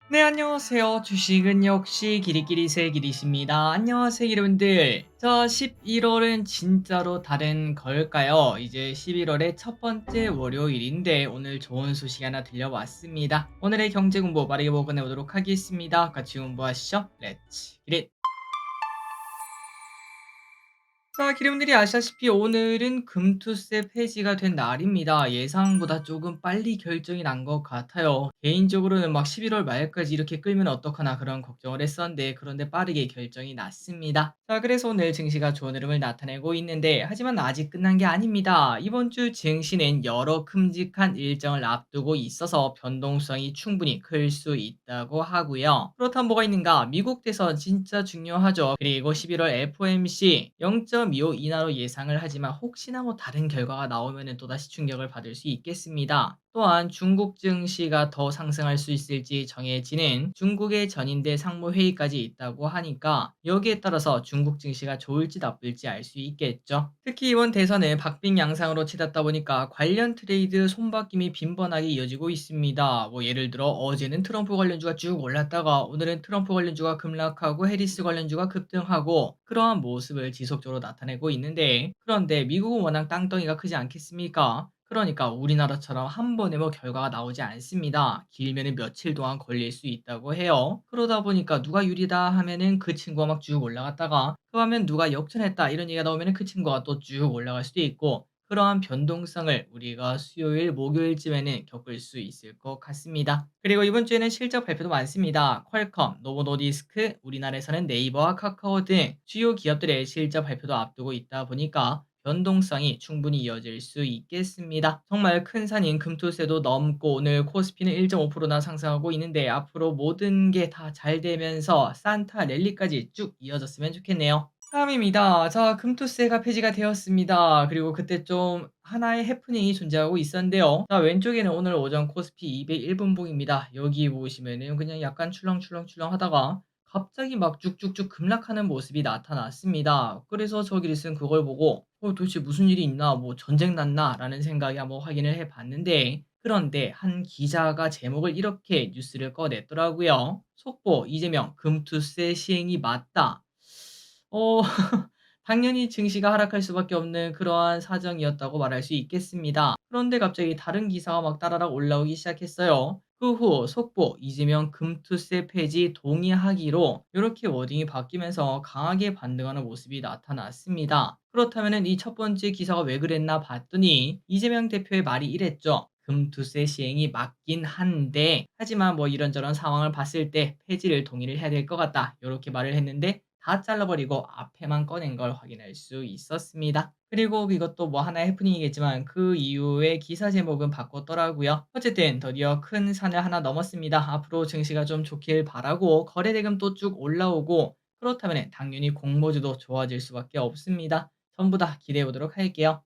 네, 안녕하세요. 주식은 역시 길이길이 새 길이십니다. 안녕하세요, 여러분들. 자, 11월은 진짜로 다른 걸까요? 이제 11월의 첫 번째 월요일인데 오늘 좋은 소식 하나 들려왔습니다. 오늘의 경제 공부 빠르게 보고 내보도록 하겠습니다. 같이 공부하시죠. 렛츠 기릿! 자, 기름들이 아시다시피 오늘은 금투세 폐지가 된 날입니다. 예상보다 조금 빨리 결정이 난 것 같아요. 개인적으로는 막 11월 말까지 이렇게 끌면 어떡하나 그런 걱정을 했었는데 그런데 빠르게 결정이 났습니다. 자, 그래서 오늘 증시가 좋은 흐름을 나타내고 있는데 하지만 아직 끝난 게 아닙니다. 이번 주 증시는 여러 큼직한 일정을 앞두고 있어서 변동성이 충분히 클 수 있다고 하고요. 그렇다면 뭐가 있는가? 미국 대선 진짜 중요하죠. 그리고 11월 FOMC 0.25 인하로 예상을 하지만 혹시나 뭐 다른 결과가 나오면 또다시 충격을 받을 수 있겠습니다. 또한 중국 증시가 더 상승할 수 있을지 정해지는 중국의 전인대 상무회의까지 있다고 하니까 여기에 따라서 중국 증시가 좋을지 나쁠지 알 수 있겠죠. 특히 이번 대선은 박빙 양상으로 치닫다 보니까 관련 트레이드 손바뀜이 빈번하게 이어지고 있습니다. 뭐 예를 들어 어제는 트럼프 관련주가 쭉 올랐다가 오늘은 트럼프 관련주가 급락하고 해리스 관련주가 급등하고 그러한 모습을 지속적으로 나타내고 있는데 그런데 미국은 워낙 땅덩이가 크지 않겠습니까? 그러니까 우리나라처럼 한 번에 뭐 결과가 나오지 않습니다. 길면은 며칠 동안 걸릴 수 있다고 해요. 그러다 보니까 누가 유리다 하면은 그 친구가 막 쭉 올라갔다가 그 하면 누가 역전했다 이런 얘기가 나오면은 그 친구가 또 쭉 올라갈 수도 있고 그러한 변동성을 우리가 수요일, 목요일쯤에는 겪을 수 있을 것 같습니다. 그리고 이번 주에는 실적 발표도 많습니다. 퀄컴, 노보노디스크, 우리나라에서는 네이버와 카카오 등 주요 기업들의 실적 발표도 앞두고 있다 보니까 변동성이 충분히 이어질 수 있겠습니다. 정말 큰 산인 금투세도 넘고 오늘 코스피는 1.5%나 상승하고 있는데 앞으로 모든 게 다 잘 되면서 산타 랠리까지 쭉 이어졌으면 좋겠네요. 다음입니다. 자, 금투세가 폐지가 되었습니다. 그리고 그때 좀 하나의 해프닝이 존재하고 있었는데요. 자, 왼쪽에는 오늘 오전 코스피 201분봉입니다. 여기 보시면은 그냥 약간 출렁출렁출렁 하다가 갑자기 막 쭉쭉쭉 급락하는 모습이 나타났습니다. 그래서 저기 리슨 그걸 보고 도대체 무슨 일이 있나 뭐 전쟁 났나 라는 생각이 한번 확인을 해 봤는데 그런데 한 기자가 제목을 이렇게 뉴스를 꺼냈더라고요. 속보 이재명 금투세 시행이 맞다. 어 당연히 증시가 하락할 수밖에 없는 그러한 사정이었다고 말할 수 있겠습니다. 그런데 갑자기 다른 기사가 막 따라락 올라오기 시작했어요. 그 후 속보 이재명 금투세 폐지 동의하기로 이렇게 워딩이 바뀌면서 강하게 반등하는 모습이 나타났습니다. 그렇다면 이 첫 번째 기사가 왜 그랬나 봤더니 이재명 대표의 말이 이랬죠. 금투세 시행이 맞긴 한데 하지만 뭐 이런저런 상황을 봤을 때 폐지를 동의를 해야 될 것 같다. 이렇게 말을 했는데 다 잘라버리고 앞에만 꺼낸 걸 확인할 수 있었습니다. 그리고 이것도 뭐 하나의 해프닝이겠지만 그 이후에 기사 제목은 바꿨더라고요. 어쨌든 드디어 큰 산을 하나 넘었습니다. 앞으로 증시가 좀 좋길 바라고 거래대금 또 쭉 올라오고 그렇다면 당연히 공모주도 좋아질 수밖에 없습니다. 전부 다 기대해 보도록 할게요.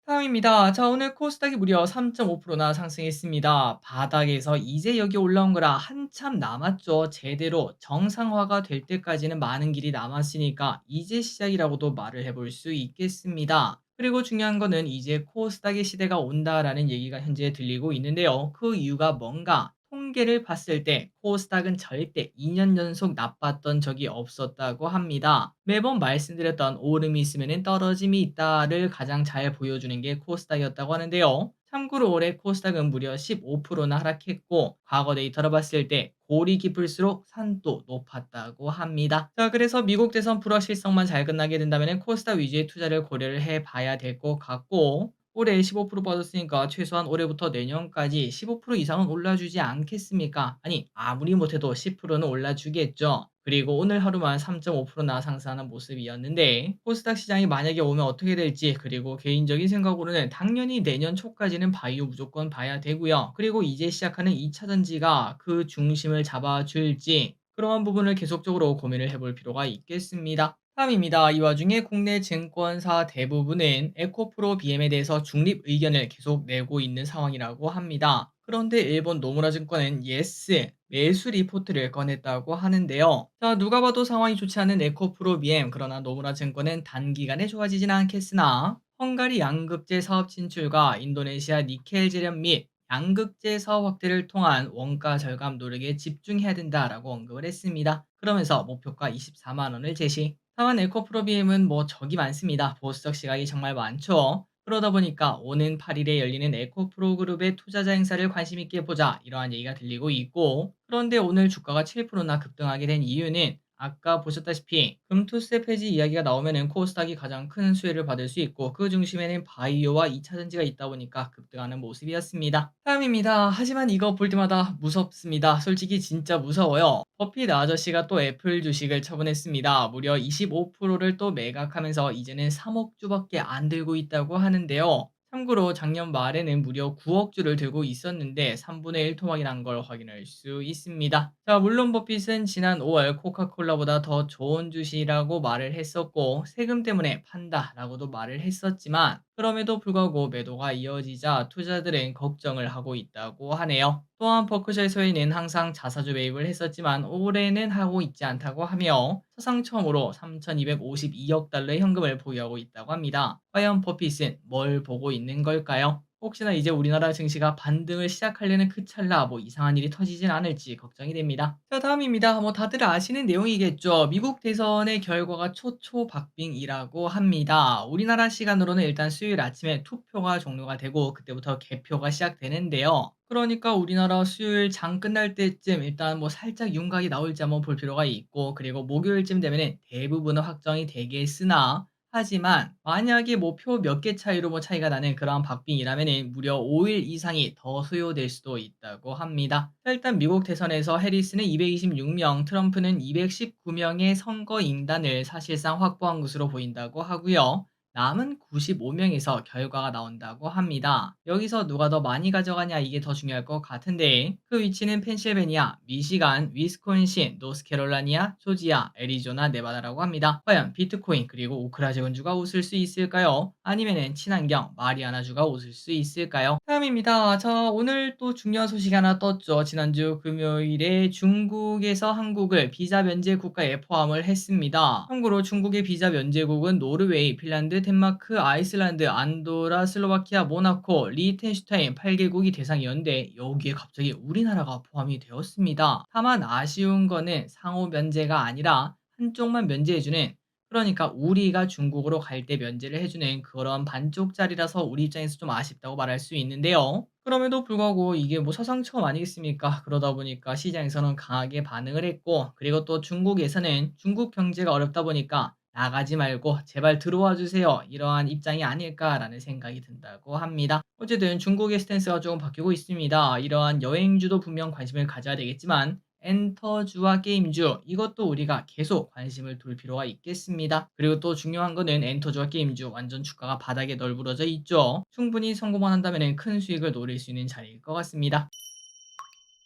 다음입니다. 자, 오늘 코스닥이 무려 3.5%나 상승했습니다. 바닥에서 이제 여기 올라온 거라 한참 남았죠. 제대로 정상화가 될 때까지는 많은 길이 남았으니까 이제 시작이라고도 말을 해볼 수 있겠습니다. 그리고 중요한 거는 이제 코스닥의 시대가 온다라는 얘기가 현재 들리고 있는데요. 그 이유가 뭔가? 통계를 봤을 때 코스닥은 절대 2년 연속 나빴던 적이 없었다고 합니다. 매번 말씀드렸던 오름이 있으면 떨어짐이 있다를 가장 잘 보여주는 게 코스닥이었다고 하는데요. 참고로 올해 코스닥은 무려 15%나 하락했고 과거 데이터로 봤을 때 골이 깊을수록 산도 높았다고 합니다. 자, 그래서 미국 대선 불확실성만 잘 끝나게 된다면 코스닥 위주의 투자를 고려를 해봐야 될 것 같고 올해 15% 빠졌으니까 최소한 올해부터 내년까지 15% 이상은 올라주지 않겠습니까? 아니, 아무리 못해도 10%는 올라주겠죠. 그리고 오늘 하루만 3.5%나 상승하는 모습이었는데 코스닥 시장이 만약에 오면 어떻게 될지 그리고 개인적인 생각으로는 당연히 내년 초까지는 바이오 무조건 봐야 되고요. 그리고 이제 시작하는 2차 전지가 그 중심을 잡아줄지 그러한 부분을 계속적으로 고민을 해볼 필요가 있겠습니다. 다음입니다. 이 와중에 국내 증권사 대부분은 에코프로 BM에 대해서 중립 의견을 계속 내고 있는 상황이라고 합니다. 그런데 일본 노무라 증권은 예스, 매수 리포트를 꺼냈다고 하는데요. 자, 누가 봐도 상황이 좋지 않은 에코프로 BM, 그러나 노무라 증권은 단기간에 좋아지진 않겠으나 헝가리 양극재 사업 진출과 인도네시아 니켈 재련 및 양극재 사업 확대를 통한 원가 절감 노력에 집중해야 된다라고 언급을 했습니다. 그러면서 목표가 24만 원을 제시. 다만 에코프로비엠은 뭐 적이 많습니다. 보수적 시각이 정말 많죠. 그러다 보니까 오는 8일에 열리는 에코프로그룹의 투자자 행사를 관심 있게 보자 이러한 얘기가 들리고 있고, 그런데 오늘 주가가 7%나 급등하게 된 이유는 아까 보셨다시피 금투세 폐지 이야기가 나오면은 코스닥이 가장 큰 수혜를 받을 수 있고 그 중심에는 바이오와 2차 전지가 있다 보니까 급등하는 모습이었습니다. 다음입니다. 하지만 이거 볼 때마다 무섭습니다. 솔직히 진짜 무서워요. 버핏 아저씨가 또 애플 주식을 처분했습니다. 무려 25%를 또 매각하면서 이제는 3억 주밖에 안 들고 있다고 하는데요. 참고로 작년 말에는 무려 9억 주를 들고 있었는데 3분의 1 토막이 난 걸 확인할 수 있습니다. 자, 물론 버핏은 지난 5월 코카콜라보다 더 좋은 주식이라고 말을 했었고 세금 때문에 판다라고도 말을 했었지만, 그럼에도 불구하고 매도가 이어지자 투자들은 걱정을 하고 있다고 하네요. 또한 버크셔에서는 항상 자사주 매입을 했었지만 올해는 하고 있지 않다고 하며 사상 처음으로 3,252억 달러의 현금을 보유하고 있다고 합니다. 과연 버핏은 뭘 보고 있는 걸까요? 혹시나 이제 우리나라 증시가 반등을 시작하려는 그 찰나 뭐 이상한 일이 터지진 않을지 걱정이 됩니다. 자, 다음입니다. 뭐 다들 아시는 내용이겠죠. 미국 대선의 결과가 초초박빙이라고 합니다. 우리나라 시간으로는 일단 수요일 아침에 투표가 종료가 되고 그때부터 개표가 시작되는데요. 그러니까 우리나라 수요일 장 끝날 때쯤 일단 뭐 살짝 윤곽이 나올지 한번 볼 필요가 있고, 그리고 목요일쯤 되면은 대부분은 확정이 되겠으나, 하지만 만약에 뭐 표 몇 개 차이로 뭐 차이가 나는 그러한 박빙이라면은 무려 5일 이상이 더 소요될 수도 있다고 합니다. 자, 일단 미국 대선에서 해리스는 226명, 트럼프는 219명의 선거 인단을 사실상 확보한 것으로 보인다고 하고요. 남은 95명에서 결과가 나온다고 합니다. 여기서 누가 더 많이 가져가냐 이게 더 중요할 것 같은데, 그 위치는 펜실베니아, 미시간, 위스콘신, 노스캐롤라이나, 조지아, 애리조나, 네바다라고 합니다. 과연 비트코인 그리고 우크라제군주가 웃을 수 있을까요? 아니면은 친환경 마리아나주가 웃을 수 있을까요? 다음입니다. 자, 오늘 또 중요한 소식이 하나 떴죠. 지난주 금요일에 중국에서 한국을 비자 면제 국가에 포함을 했습니다. 참고로 중국의 비자 면제국은 노르웨이, 핀란드, 덴마크, 아이슬란드, 안도라, 슬로바키아, 모나코, 리텐슈타인 8개국이 대상이었는데 여기에 갑자기 우리나라가 포함이 되었습니다. 다만 아쉬운 거는 상호 면제가 아니라 한쪽만 면제해주는, 그러니까 우리가 중국으로 갈 때 면제를 해주는 그런 반쪽짜리라서 우리 입장에서 좀 아쉽다고 말할 수 있는데요. 그럼에도 불구하고 이게 뭐 서상 처음 아니겠습니까? 그러다 보니까 시장에서는 강하게 반응을 했고, 그리고 또 중국에서는 중국 경제가 어렵다 보니까 나가지 말고 제발 들어와 주세요, 이러한 입장이 아닐까라는 생각이 든다고 합니다. 어쨌든 중국의 스탠스가 조금 바뀌고 있습니다. 이러한 여행주도 분명 관심을 가져야 되겠지만 엔터주와 게임주 이것도 우리가 계속 관심을 둘 필요가 있겠습니다. 그리고 또 중요한 거는 엔터주와 게임주 완전 주가가 바닥에 널브러져 있죠. 충분히 성공만 한다면 큰 수익을 노릴 수 있는 자리일 것 같습니다.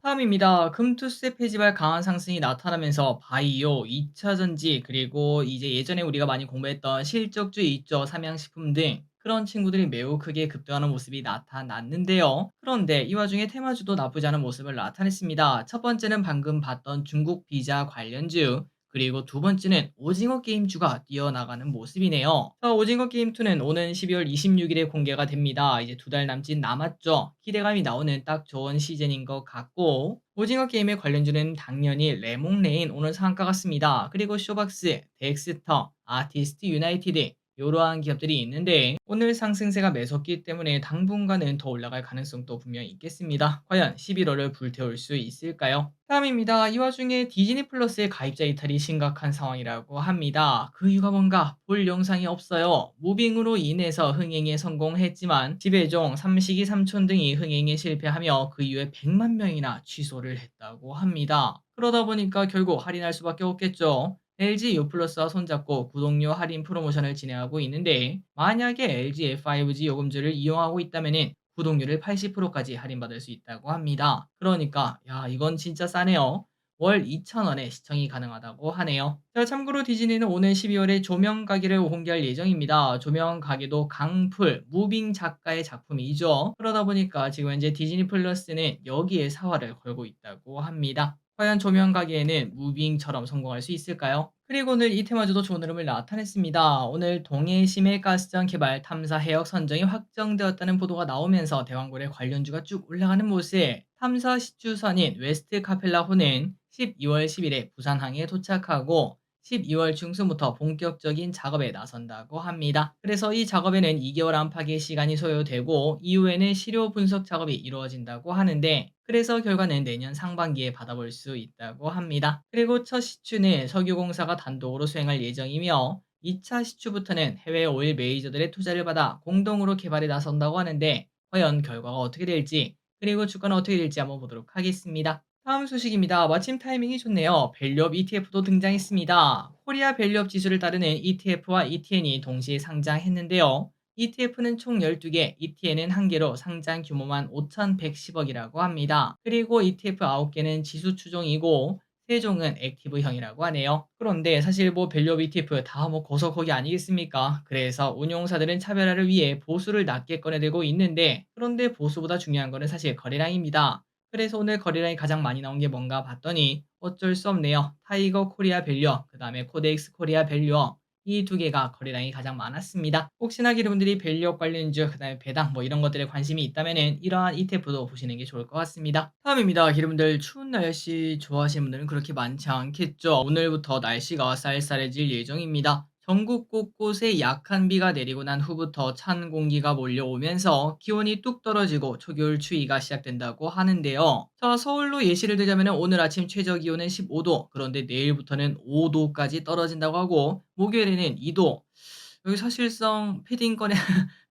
다음입니다. 금투세 폐지발 강한 상승이 나타나면서 바이오, 2차 전지, 그리고 이제 예전에 우리가 많이 공부했던 실적주 있죠. 삼양식품 등 그런 친구들이 매우 크게 급등하는 모습이 나타났는데요. 그런데 이 와중에 테마주도 나쁘지 않은 모습을 나타냈습니다. 첫 번째는 방금 봤던 중국 비자 관련주, 그리고 두 번째는 오징어 게임주가 뛰어나가는 모습이네요. 자, 오징어 게임2는 오는 12월 26일에 공개가 됩니다. 이제 두 달 남짓 남았죠. 기대감이 나오는 딱 좋은 시즌인 것 같고, 오징어 게임의 관련주는 당연히 레몽레인 오늘 상한가 같습니다. 그리고 쇼박스, 덱스터, 아티스트 유나이티드 이러한 기업들이 있는데 오늘 상승세가 매섭기 때문에 당분간은 더 올라갈 가능성도 분명히 있겠습니다. 과연 11월을 불태울 수 있을까요? 다음입니다. 이 와중에 디즈니 플러스의 가입자 이탈이 심각한 상황이라고 합니다. 그 이유가 뭔가 볼 영상이 없어요. 무빙으로 인해서 흥행에 성공했지만 지배종, 삼식이 삼촌 등이 흥행에 실패하며 그 이후에 100만 명이나 취소를 했다고 합니다. 그러다 보니까 결국 할인할 수밖에 없겠죠. LG U+와 손잡고 구독료 할인 프로모션을 진행하고 있는데, 만약에 LG F5G 요금제를 이용하고 있다면 구독료를 80%까지 할인받을 수 있다고 합니다. 그러니까 야, 이건 진짜 싸네요. 월 2,000원에 시청이 가능하다고 하네요. 자, 참고로 디즈니는 오는 12월에 조명 가게를 공개할 예정입니다. 조명 가게도 강풀, 무빙 작가의 작품이죠. 그러다 보니까 지금 현재 디즈니 플러스는 여기에 사활을 걸고 있다고 합니다. 과연 조명 가게에는 무빙처럼 성공할 수 있을까요? 그리고 오늘 이 테마주도 좋은 흐름을 나타냈습니다. 오늘 동해 심해 가스전 개발 탐사 해역 선정이 확정되었다는 보도가 나오면서 대왕굴의 관련주가 쭉 올라가는 모습. 탐사 시추선인 웨스트 카펠라호는 12월 10일에 부산항에 도착하고 12월 중순부터 본격적인 작업에 나선다고 합니다. 그래서 이 작업에는 2개월 안팎의 시간이 소요되고 이후에는 시료 분석 작업이 이루어진다고 하는데 그래서 결과는 내년 상반기에 받아볼 수 있다고 합니다. 그리고 첫 시추는 석유공사가 단독으로 수행할 예정이며 2차 시추부터는 해외 오일 메이저들의 투자를 받아 공동으로 개발에 나선다고 하는데 과연 결과가 어떻게 될지 그리고 주가는 어떻게 될지 한번 보도록 하겠습니다. 다음 소식입니다. 마침 타이밍이 좋네요. 밸류업 ETF도 등장했습니다. 코리아 밸류업 지수를 따르는 ETF와 ETN이 동시에 상장했는데요. ETF는 총 12개, ETN은 1개로 상장 규모만 5,110억이라고 합니다. 그리고 ETF 9개는 지수 추종이고 3종은 액티브형이라고 하네요. 그런데 사실 뭐 밸류업 ETF 다 뭐 거서거기 아니겠습니까? 그래서 운용사들은 차별화를 위해 보수를 낮게 꺼내들고 있는데 그런데 보수보다 중요한 거는 사실 거래량입니다. 그래서 오늘 거래량이 가장 많이 나온 게 뭔가 봤더니 어쩔 수 없네요. 타이거 코리아 밸류어, 그 다음에 코덱스 코리아 밸류어 이 두 개가 거래량이 가장 많았습니다. 혹시나 여러분들이 밸류업 관련주, 그 다음에 배당 뭐 이런 것들에 관심이 있다면은 이러한 ETF도 보시는 게 좋을 것 같습니다. 다음입니다. 여러분들 추운 날씨 좋아하시는 분들은 그렇게 많지 않겠죠. 오늘부터 날씨가 쌀쌀해질 예정입니다. 전국 곳곳에 약한 비가 내리고 난 후부터 찬 공기가 몰려오면서 기온이 뚝 떨어지고 초겨울 추위가 시작된다고 하는데요. 자, 서울로 예시를 들자면 오늘 아침 최저 기온은 15도, 그런데 내일부터는 5도까지 떨어진다고 하고 목요일에는 2도. 여기 사실상 패딩 꺼내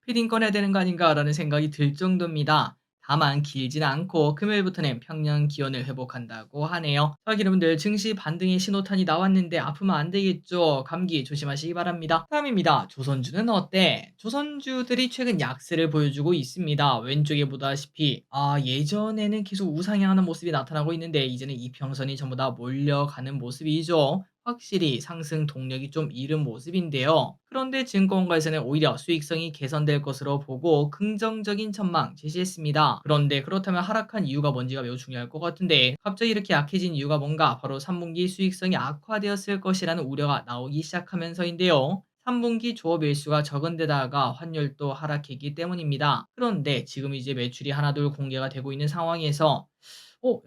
패딩 꺼내야 되는 거 아닌가라는 생각이 들 정도입니다. 다만 길지는 않고 금요일부터는 평년 기온을 회복한다고 하네요. 자, 여러분들 증시 반등의 신호탄이 나왔는데 아프면 안 되겠죠. 감기 조심하시기 바랍니다. 다음입니다. 조선주는 어때? 조선주들이 최근 약세를 보여주고 있습니다. 왼쪽에 보다시피 예전에는 계속 우상향하는 모습이 나타나고 있는데 이제는 이평선이 전부 다 몰려가는 모습이죠. 확실히 상승 동력이 좀 잃은 모습인데요. 그런데 증권가에서는 오히려 수익성이 개선될 것으로 보고 긍정적인 전망 제시했습니다. 그런데 그렇다면 하락한 이유가 뭔지가 매우 중요할 것 같은데 갑자기 이렇게 약해진 이유가 뭔가 바로 3분기 수익성이 악화되었을 것이라는 우려가 나오기 시작하면서인데요. 3분기 조업 일수가 적은 데다가 환율도 하락했기 때문입니다. 그런데 지금 이제 매출이 하나둘 공개가 되고 있는 상황에서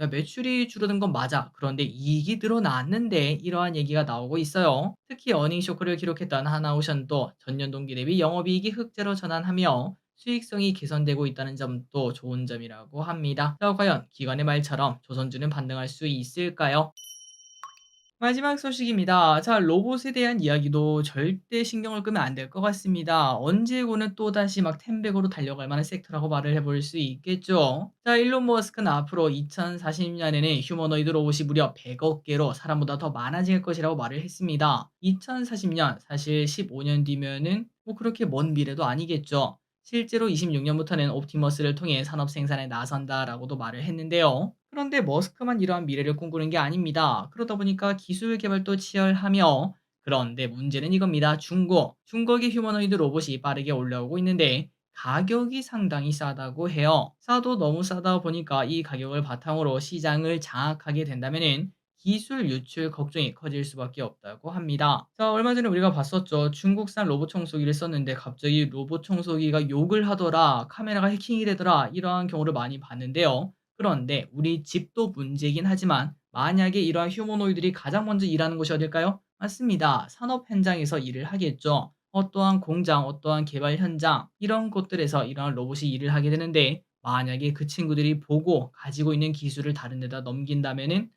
야, 매출이 줄어든 건 맞아. 그런데 이익이 늘어났는데 이러한 얘기가 나오고 있어요. 특히 어닝 쇼크를 기록했던 하나오션도 전년 동기 대비 영업이익이 흑자로 전환하며 수익성이 개선되고 있다는 점도 좋은 점이라고 합니다. 자, 과연 기관의 말처럼 조선주는 반등할 수 있을까요? 마지막 소식입니다. 자, 로봇에 대한 이야기도 절대 신경을 끄면 안 될 것 같습니다. 언제고는 또다시 막 템백으로 달려갈 만한 섹터라고 말을 해볼 수 있겠죠. 자, 일론 머스크는 앞으로 2040년에는 휴머노이드 로봇이 무려 100억 개로 사람보다 더 많아질 것이라고 말을 했습니다. 2040년, 사실 15년 뒤면은 뭐 그렇게 먼 미래도 아니겠죠. 실제로 26년부터는 옵티머스를 통해 산업 생산에 나선다라고도 말을 했는데요. 그런데 머스크만 이러한 미래를 꿈꾸는 게 아닙니다. 그러다 보니까 기술 개발도 치열하며 그런데 문제는 이겁니다. 중국의 휴머노이드 로봇이 빠르게 올라오고 있는데 가격이 상당히 싸다고 해요. 싸도 너무 싸다 보니까 이 가격을 바탕으로 시장을 장악하게 된다면은 기술 유출 걱정이 커질 수밖에 없다고 합니다. 자, 얼마 전에 우리가 봤었죠. 중국산 로봇 청소기를 썼는데 갑자기 로봇 청소기가 욕을 하더라, 카메라가 해킹이 되더라, 이러한 경우를 많이 봤는데요. 그런데 우리 집도 문제긴 하지만 만약에 이러한 휴머노이들이 가장 먼저 일하는 곳이 어딜까요? 맞습니다. 산업 현장에서 일을 하겠죠. 어떠한 공장, 어떠한 개발 현장 이런 곳들에서 이러한 로봇이 일을 하게 되는데 만약에 그 친구들이 보고 가지고 있는 기술을 다른 데다 넘긴다면은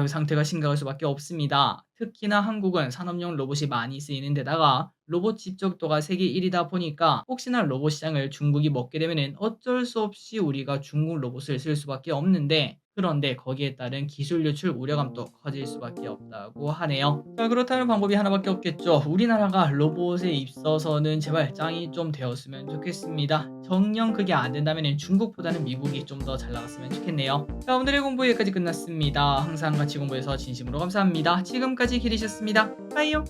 이 상태가 심각할 수밖에 없습니다. 특히나 한국은 산업용 로봇이 많이 쓰이는 데다가 로봇 집적도가 세계 1위다 보니까 혹시나 로봇 시장을 중국이 먹게 되면은 어쩔 수 없이 우리가 중국 로봇을 쓸 수밖에 없는데 그런데 거기에 따른 기술 유출 우려감도 커질 수밖에 없다고 하네요. 자, 그렇다면 방법이 하나밖에 없겠죠. 우리나라가 로봇에 있어서는 제발 짱이 좀 되었으면 좋겠습니다. 정녕 그게 안 된다면 중국보다는 미국이 좀 더 잘 나갔으면 좋겠네요. 자, 오늘의 공부 여기까지 끝났습니다. 항상 같이 공부해서 진심으로 감사합니다. 지금까지 기리셨습니다. 빠이요.